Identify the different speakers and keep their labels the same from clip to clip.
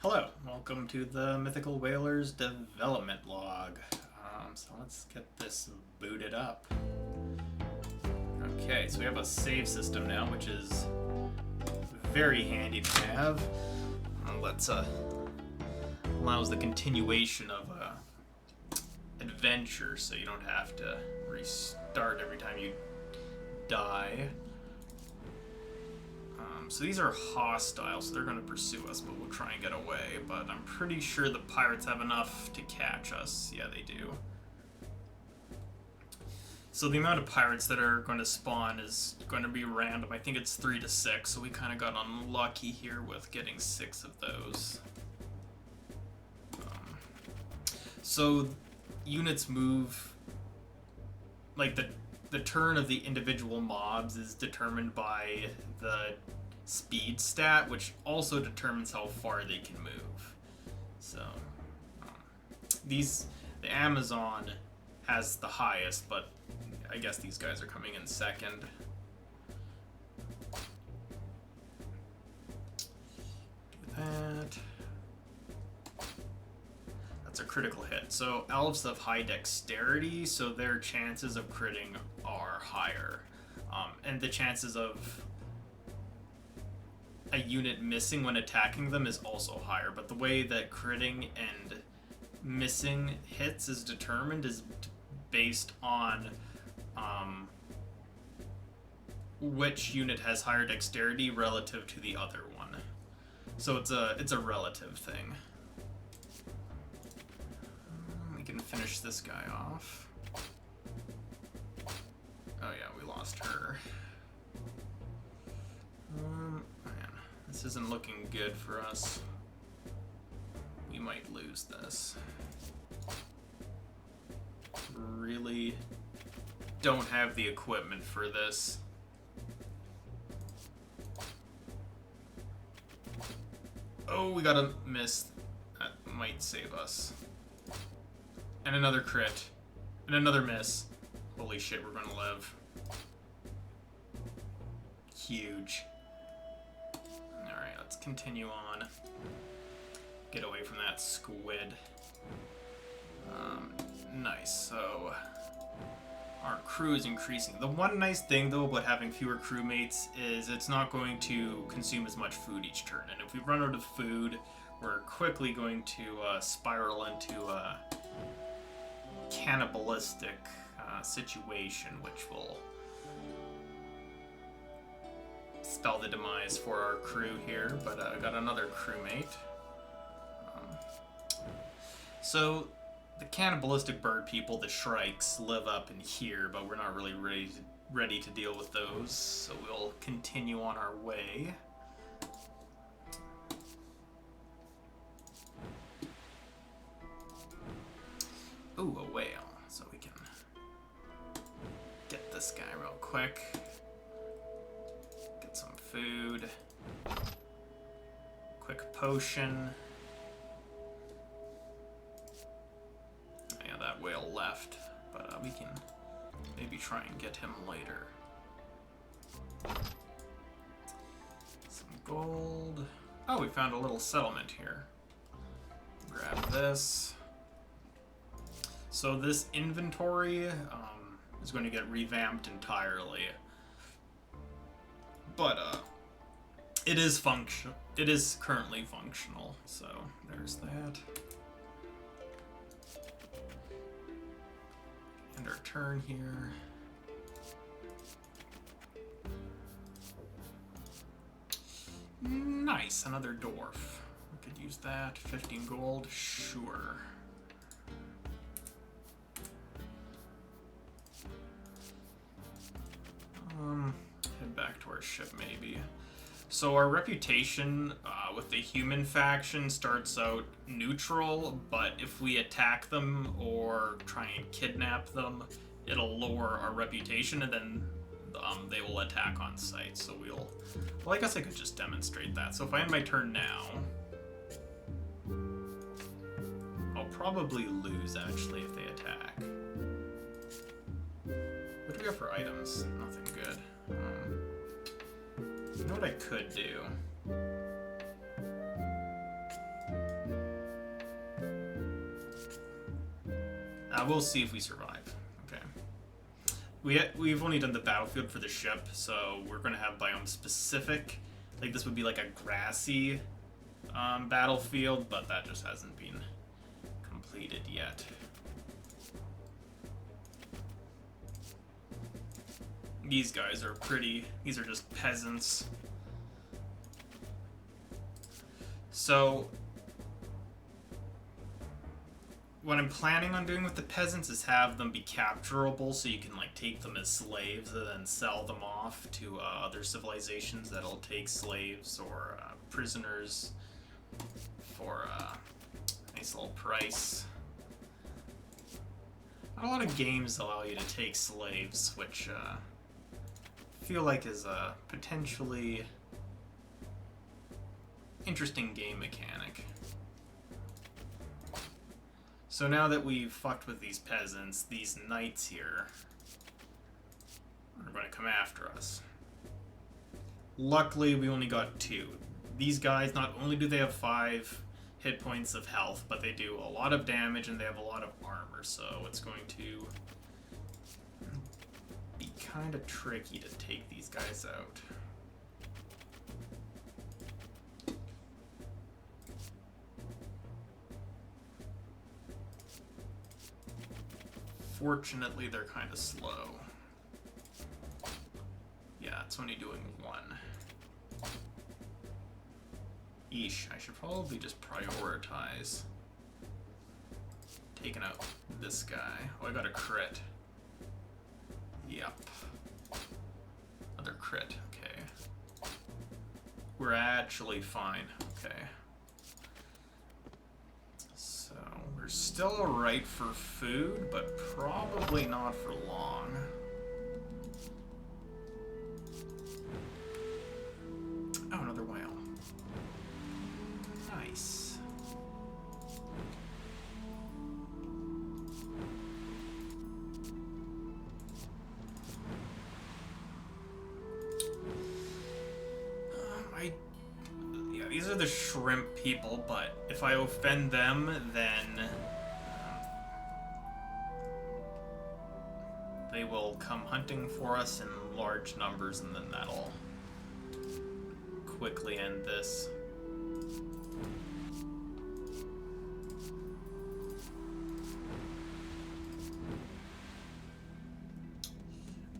Speaker 1: Hello, welcome to the Mythical Whalers Development Log. So let's get this booted up. Okay, so we have a save system now, which is very handy to have. Let's allows the continuation of adventure, so you don't have to restart every time you die. So these are hostile, so they're going to pursue us, but we'll try and get away. But I'm pretty sure the pirates have enough to catch us. Yeah, they do. So the amount of pirates that are going to spawn is going to be random. I think it's 3 to 6, so we kind of got unlucky here with getting 6 of those. So units move, like the turn of the individual mobs is determined by the speed stat, which also determines how far they can move. So the Amazon has the highest, but I guess these guys are coming in second. Do that. That's a critical hit. So elves have high dexterity, so their chances of critting are higher. And the chances of a unit missing when attacking them is also higher, but the way that critting and missing hits is determined is based on which unit has higher dexterity relative to the other one. So it's a relative thing. We can finish this guy off. Oh yeah, we lost her. Man, this isn't looking good for us. We might lose this. Really don't have the equipment for this. Oh, we got a miss. That might save us. And another crit. And another miss. Holy shit, we're gonna live. Huge. Alright, let's continue on. Get away from that squid. Nice, so our crew is increasing. The one nice thing though about having fewer crewmates is it's not going to consume as much food each turn. And if we run out of food, we're quickly going to spiral into a cannibalistic situation, which will spell the demise for our crew here. But I got another crewmate. So the cannibalistic bird people, the shrikes, live up in here, but we're not really ready to deal with those, so we'll continue on our way. Ooh, a whale, so we can get this guy real quick. Get some food. Quick potion. That whale left, but we can maybe try and get him later. Some gold. Oh, we found a little settlement here. Grab this. So this inventory is going to get revamped entirely, but it is currently functional. So there's that. End our turn here. Nice, another dwarf. We could use that. 15 gold, sure. Head back to our ship maybe. So our reputation with the human faction starts out neutral, but if we attack them or try and kidnap them, it'll lower our reputation, and then they will attack on sight. So well, I guess I could just demonstrate that. So if I end my turn now, I'll probably lose actually if they attack. What do we have for items? Nothing good. You know what I could do? We'll see if we survive. Okay. We've only done the battlefield for the ship, so we're going to have biome specific. Like this would be like a grassy battlefield, but that just hasn't been completed yet. These guys are pretty. These are just peasants. So what I'm planning on doing with the peasants is have them be capturable, so you can like take them as slaves and then sell them off to other civilizations that'll take slaves or prisoners for a nice little price. Not a lot of games allow you to take slaves, which I feel like is a potentially interesting game mechanic. So now that we've fucked with these peasants, these knights here are going to come after us. Luckily, we only got 2. These guys, not only do they have 5 hit points of health, but they do a lot of damage and they have a lot of armor, so it's going to be kind of tricky to take these guys out. Fortunately, they're kind of slow. Yeah, it's only doing 1. Eesh, I should probably just prioritize taking out this guy. Oh, I got a crit. Yep. Another crit, okay. We're actually fine, okay. So, we're still alright for food, but probably not for long. Oh, another whale. Nice. Yeah, these are the shrimp people, but if I offend them, then they will come hunting for us in large numbers, and then that'll quickly end this.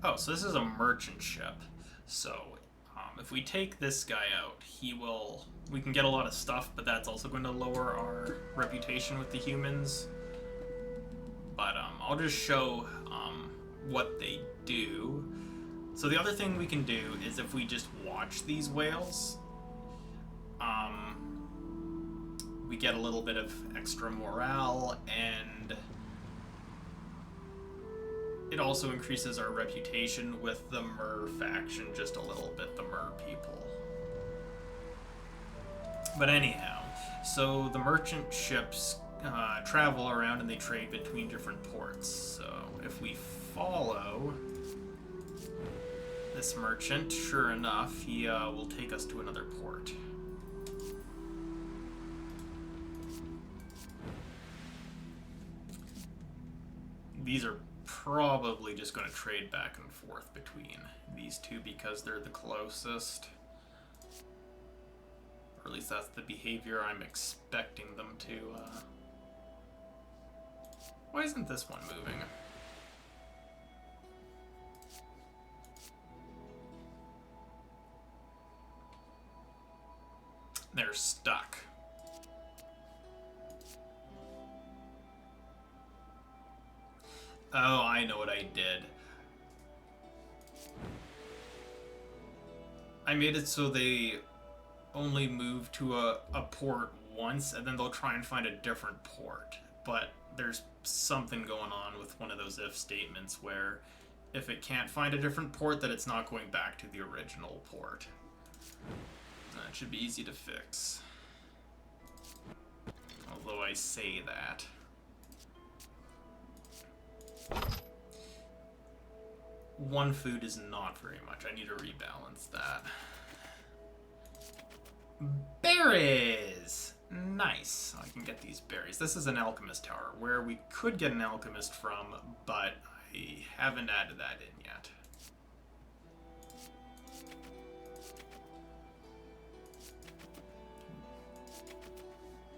Speaker 1: Oh, so this is a merchant ship. So, if we take this guy out, we can get a lot of stuff, but that's also going to lower our reputation with the humans. But I'll just show what they do. So the other thing we can do is if we just watch these whales, we get a little bit of extra morale, and it also increases our reputation with the Mer faction just a little bit, the Mer people. But anyhow, so the merchant ships travel around and they trade between different ports. So if we follow this merchant, sure enough, he will take us to another port. These are probably just going to trade back and forth between these two because they're the closest. Or at least that's the behavior I'm expecting them to. Why isn't this one moving? They're stuck. Oh, I know what I did. I made it so they only move to a port once, and then they'll try and find a different port. But there's something going on with one of those if statements where if it can't find a different port, then it's not going back to the original port. That should be easy to fix. Although I say that. One food is not very much. I need to rebalance that. Berries! Nice. I can get these berries. This is an alchemist tower, where we could get an alchemist from, but I haven't added that in yet.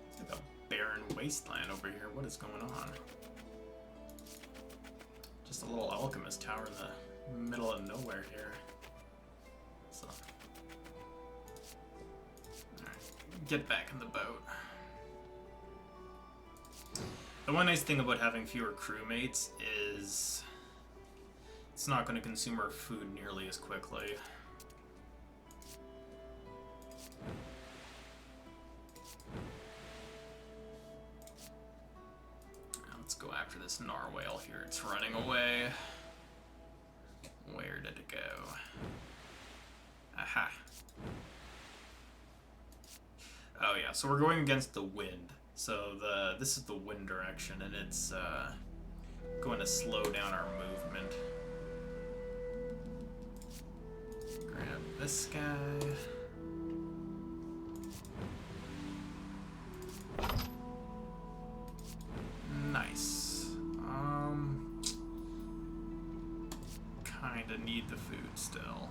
Speaker 1: It's like a barren wasteland over here. What is going on? Just a little alchemist tower in the middle of nowhere here. So, alright, get back in the boat. The one nice thing about having fewer crewmates is it's not going to consume our food nearly as quickly. Now let's go after this narwhale here. It's running away. Where did it go? Aha. Oh yeah, so we're going against the wind. So this is the wind direction, and it's going to slow down our movement. Grab this guy. Nice. Kinda need the food still.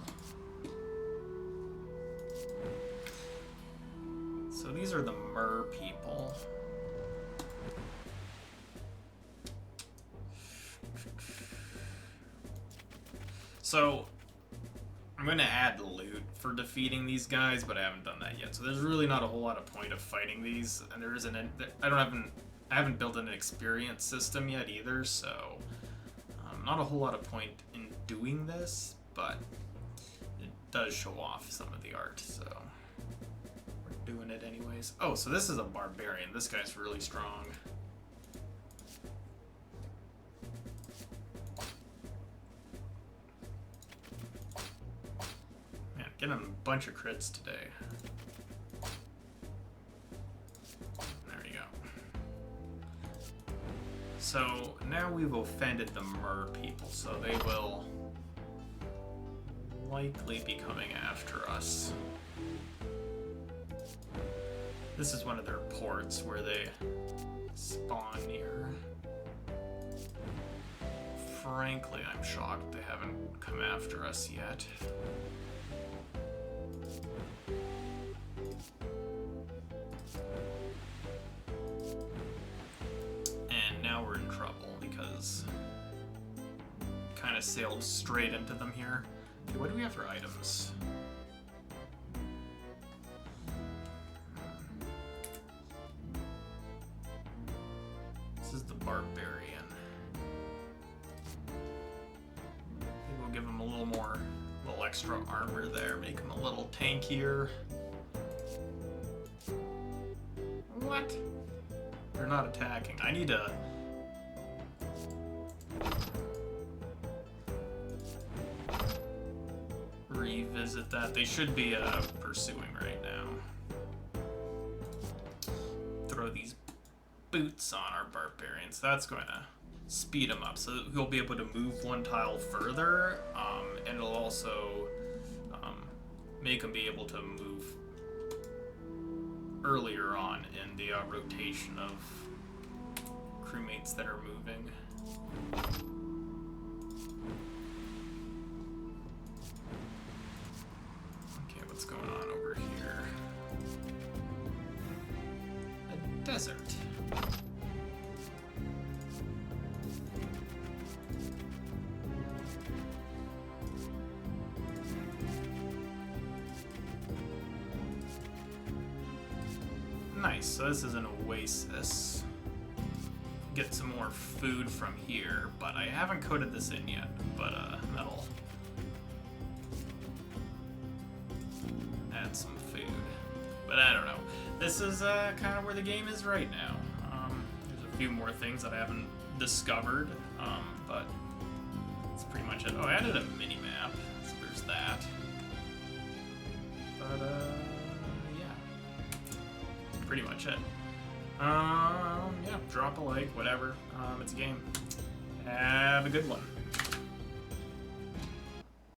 Speaker 1: So these are the mer people. So I'm going to add loot for defeating these guys, but I haven't done that yet. So there's really not a whole lot of point of fighting these, and there isn't. I haven't built an experience system yet either. So not a whole lot of point in doing this, but it does show off some of the art. So we're doing it anyways. Oh, so this is a barbarian. This guy's really strong. Getting a bunch of crits today. There you go. So now we've offended the mer people, so they will likely be coming after us. This is one of their ports where they spawn near. Frankly, I'm shocked they haven't come after us yet. And now we're in trouble because kind of sailed straight into them here. Okay, what do we have for items? This is the barbarian. Maybe we'll give him a little extra armor there, make him a little tankier. What? They're not attacking. I need to... revisit that. They should be pursuing right now. Throw these boots on our barbarians. That's going to speed him up, so he'll be able to move one tile further, and it'll also make him be able to move earlier on in the rotation of crewmates that are moving. Okay, what's going on over here? A desert. Nice, so this is an oasis. Get some more food from here, but I haven't coated this in yet, but that'll add some food. But I don't know. This is kind of where the game is right now. There's a few more things that I haven't discovered, but that's pretty much it. Oh, I added a mini-map, so there's that. But, pretty much it. Yeah, drop a like, whatever. It's a game. Have a good one.